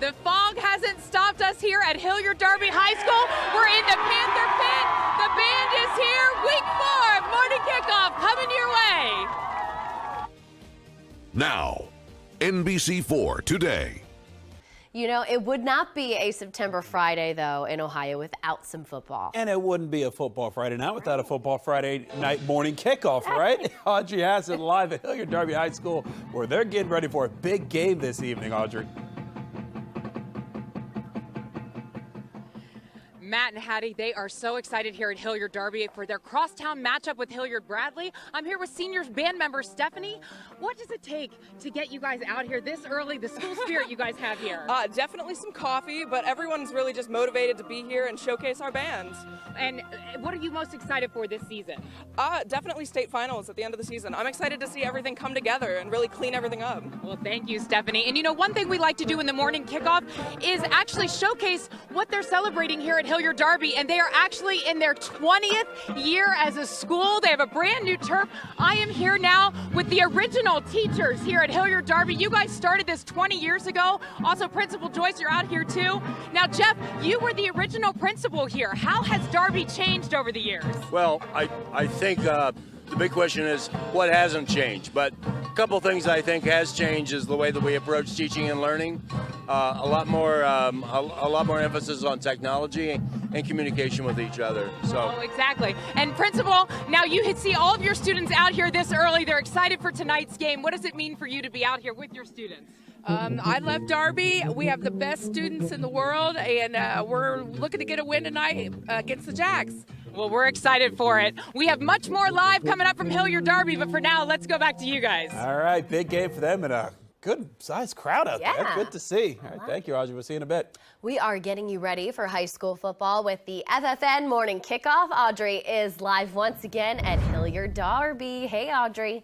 The fog hasn't stopped us here at Hilliard Darby High School. We're in the Panther Pit. The band is here. Week 4, morning kickoff coming your way. Now, NBC4 Today. You know, it would not be a September Friday, though, in Ohio without some football. And it wouldn't be a football Friday night without a football Friday night morning kickoff, right? Audrey Hassan live at Hilliard Darby High School, where they're getting ready for a big game this evening, Audrey. Matt and Hattie, they are so excited here at Hilliard Darby for their crosstown matchup with Hilliard Bradley. I'm here with senior band member Stephanie. What does it take to get you guys out here this early, the school spirit you guys have here? Definitely some coffee, but everyone's really just motivated to be here and showcase our bands. And what are you most excited for this season? Definitely state finals at the end of the season. I'm excited to see everything come together and really clean everything up. Well, thank you, Stephanie. And you know, one thing we like to do in the morning kickoff is actually showcase what they're celebrating here at Hilliard Darby, and they are actually in their 20th year as a school. They have a brand new turf. I am here now with the original teachers here at Hilliard Darby. You guys started this 20 years ago. Also, Principal Joyce, you're out here too. Now, Jeff, you were the original principal here. How has Darby changed over the years? Well, I think the big question is what hasn't changed, but a couple things I think has changed is the way that we approach teaching and learning. A lot more emphasis on technology and communication with each other. So. Oh, exactly. And Principal, now you see all of your students out here this early. They're excited for tonight's game. What does it mean for you to be out here with your students? I love Darby. We have the best students in the world, and we're looking to get a win tonight against the Jacks. Well, we're excited for it. We have much more live coming up from Hilliard Darby, but for now, let's go back to you guys. All right, big game for them and a good-sized crowd out there. Good to see. All right, thank you, Audrey. We'll see you in a bit. We are getting you ready for high school football with the FFN morning kickoff. Audrey is live once again at Hilliard Darby. Hey, Audrey.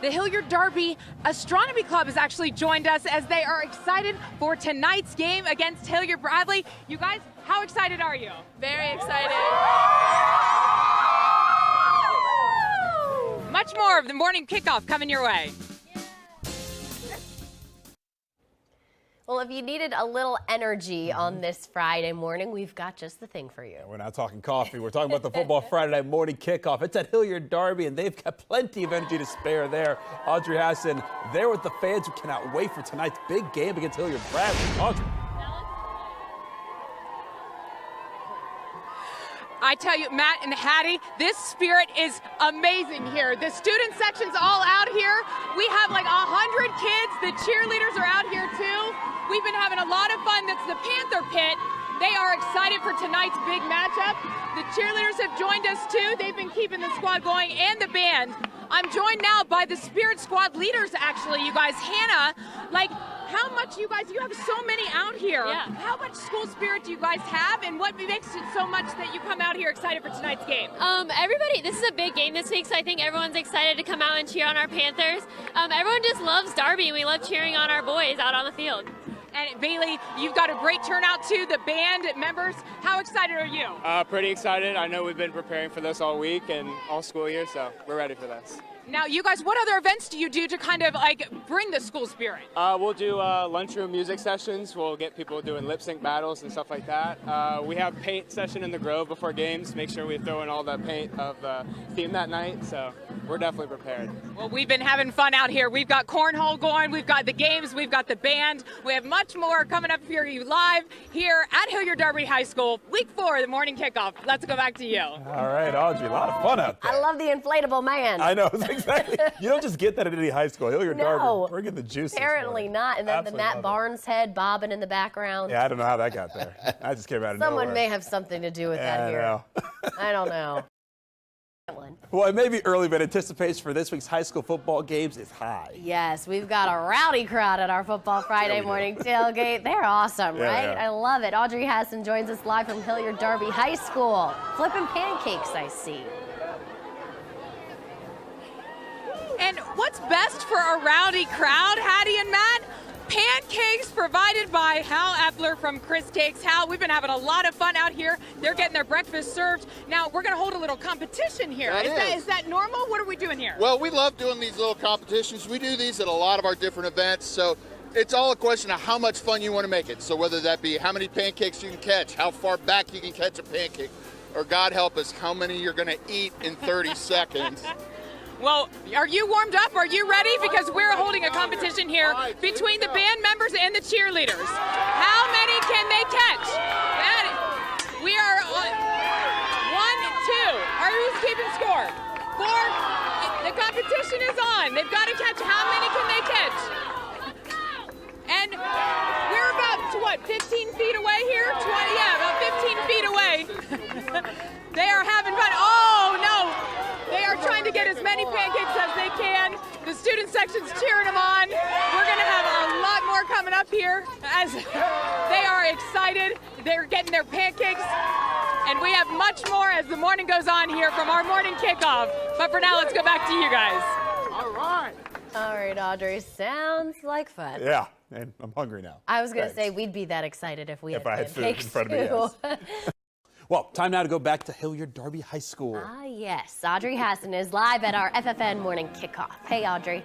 The Hilliard Darby Astronomy Club has actually joined us as they are excited for tonight's game against Hilliard Bradley. You guys, how excited are you? Very excited. Much more of the morning kickoff coming your way. Well, if you needed a little energy on this Friday morning, we've got just the thing for you. We're not talking coffee. We're talking about the football Friday night morning kickoff. It's at Hilliard Darby, and they've got plenty of energy to spare there. Audrey Hassan there with the fans who cannot wait for tonight's big game against Hilliard Bradley. Audrey. I tell you, Matt and Hattie, this spirit is amazing here. The student section's all out here. We have like 100 kids. The cheerleaders are out here too. We've been having a lot of fun. That's the Panther Pit. They are excited for tonight's big matchup. The cheerleaders have joined us too. They've been keeping the squad going and the band. I'm joined now by the Spirit Squad leaders, actually, you guys. Hannah, like, how much you have so many out here. Yeah. How much school spirit do you guys have, and what makes it so much that you come out here excited for tonight's game? Everybody, this is a big game this week, so I think everyone's excited to come out and cheer on our Panthers. Everyone just loves Darby, and we love cheering on our boys out on the field. And Bailey, you've got a great turnout too, the band members. How excited are you? Pretty excited. I know we've been preparing for this all week and all school year, so we're ready for this. Now, you guys, what other events do you do to kind of like bring the school spirit? We'll do lunchroom music sessions. We'll get people doing lip sync battles and stuff like that. We have paint session in the Grove before games. Make sure we throw in all the paint of the theme that night. So we're definitely prepared. Well, we've been having fun out here. We've got cornhole going. We've got the games. We've got the band. We have much more coming up for you live here at Hilliard Darby High School. Week 4, the morning kickoff. Let's go back to you. All right, Audrey, a lot of fun out there. I love the inflatable man. I know, exactly. You don't just get that at any high school. Hilliard Darby, we're getting the juice. Apparently not. And then the Matt Barnes head bobbing in the background. Yeah, I don't know how that got there. I just came out of Someone nowhere. may have something to do with that here. I don't know. Well, it may be early, but anticipation for this week's high school football games is high. Yes, we've got a rowdy crowd at our Football Friday morning tailgate. They're awesome, right? I love it. Audrey Hassan joins us live from Hilliard Darby High School. Flipping pancakes, I see. And what's best for a rowdy crowd, Hattie and Matt? pancakes provided by Hal Epler from Chris Cakes. Hal, we've been having a lot of fun out here. They're getting their breakfast served. Now, we're going to hold a little competition here. Is that normal? What are we doing here? Well, we love doing these little competitions. We do these at a lot of our different events, so it's all a question of how much fun you want to make it. So whether that be how many pancakes you can catch, how far back you can catch a pancake, or God help us, how many you're going to eat in 30 seconds. Well, are you warmed up? Are you ready? Because we're holding a competition here between the band members and the cheerleaders. How many can they catch? We are 1, 2. Who's keeping score? 4. The competition is on. They've got to catch. How many can they catch? And we're about, 15 feet away here? About 15 feet away. They are having fun. Oh, no. They are trying to get as many pancakes as they can. The student section's cheering them on. We're going to have a lot more coming up here as they are excited. They're getting their pancakes. And we have much more as the morning goes on here from our morning kickoff. But for now, let's go back to you guys. All right. All right, Audrey. Sounds like fun. Yeah, and I'm hungry now. I was going to say we'd be that excited if I had food in front of me. Yes. Well, time now to go back to Hilliard Darby High School. Yes. Audrey Hassan is live at our FFN morning kickoff. Hey, Audrey.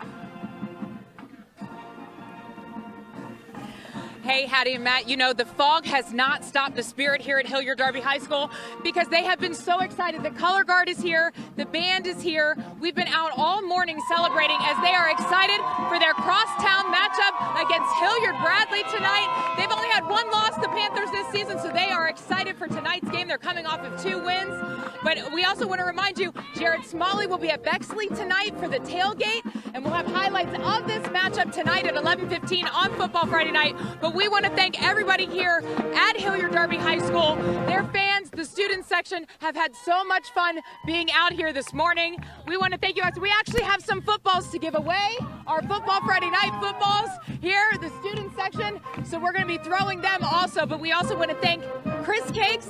Hey, Hattie and Matt, you know, the fog has not stopped the spirit here at Hilliard Darby High School because they have been so excited. The color guard is here. The band is here. We've been out all morning celebrating as they are excited for their crosstown matchup against Hilliard Bradley tonight. They've only had one loss, the Panthers, this season, so they are excited for tonight's game. They're coming off of 2 wins. But we also want to remind you, Jared Smalley will be at Bexley tonight for the tailgate, and we'll have highlights of this matchup tonight at 11:15 on Football Friday night. But we want to thank everybody here at Hilliard Darby High School. Their fans, the student section, have had so much fun being out here this morning. We want to thank you guys. We actually have some footballs to give away, our Football Friday night footballs here, the student section. So we're going to be throwing them also. But we also want to thank Chris Cakes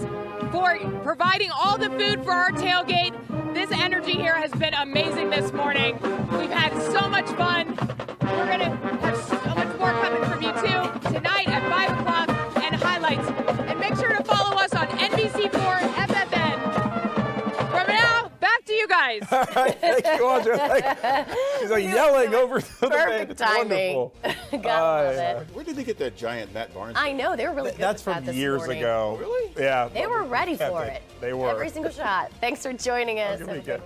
for providing all the food for our tailgate. This energy here has been amazing this morning. We've had so much fun. We're going to have so much more coming from you too tonight at 5 o'clock and highlights. And make sure to follow us on NBC4 FFN. From now, back to you guys. All right, thank you, Audrey. She's like yelling over the band. Perfect timing. Wonderful. Gotta love it. Where did they get that giant Matt Barnes? I know, they were really good That's with that from this years morning. ago. Really? Yeah. They were ready for it. They were. Every single shot. Thanks for joining us. Good weekend.